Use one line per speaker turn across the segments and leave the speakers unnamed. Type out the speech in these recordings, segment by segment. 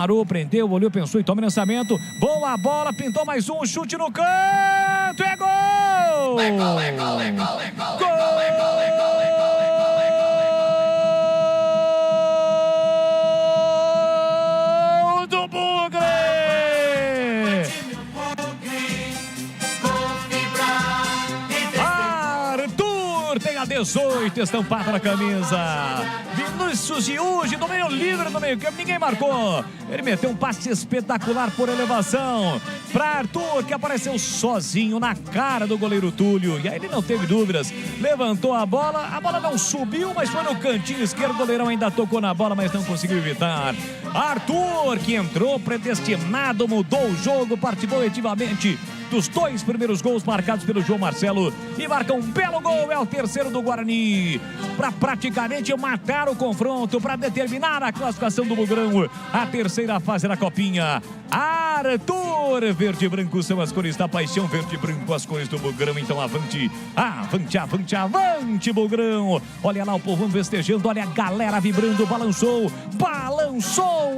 Parou, prendeu, olhou, pensou e toma lançamento. Boa bola, pintou mais um, chute no canto, é gol!
É gol, é gol, é gol, é gol,
Gol! Do Bugre! Arthur tem a 18 estampada na camisa. Vinícius e Uji do meio livre do meio campo, ninguém marcou. Ele meteu um passe espetacular por elevação para Arthur, que apareceu sozinho na cara do goleiro Túlio. E aí ele não teve dúvidas, levantou a bola não subiu, mas foi no cantinho esquerdo. O goleirão ainda tocou na bola, mas não conseguiu evitar. Arthur, que entrou predestinado, mudou o jogo, participou ativamente dos 2 primeiros gols marcados pelo João Marcelo e marca um belo gol, é o terceiro do Guarani, para praticamente matar o confronto, para determinar a classificação do Bugrão, a terceira fase da Copinha. Arthur, verde e branco são as cores da paixão, verde e branco as cores do Bugrão, então avante, avante, avante, avante, Bugrão. Olha lá o povão festejando, olha a galera vibrando, balançou,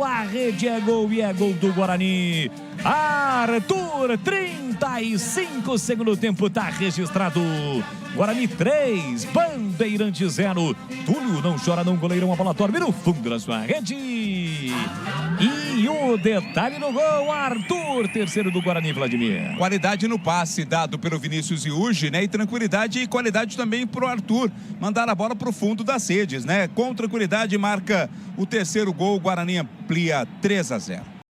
a rede, é gol e é gol do Guarani. Arthur, 35, segundo tempo, tá registrado. Guarani 3, Bandeirante 0. Túlio não chora não, goleirão, a bola torme no fundo da sua rede. E o detalhe no gol, Arthur, terceiro do Guarani, Vladimir.
Qualidade no passe dado pelo Vinícius e Uji, né? E tranquilidade e qualidade também pro Arthur. Mandar a bola pro fundo das redes, né? Com tranquilidade marca o terceiro gol, o Guarani amplia 3-0.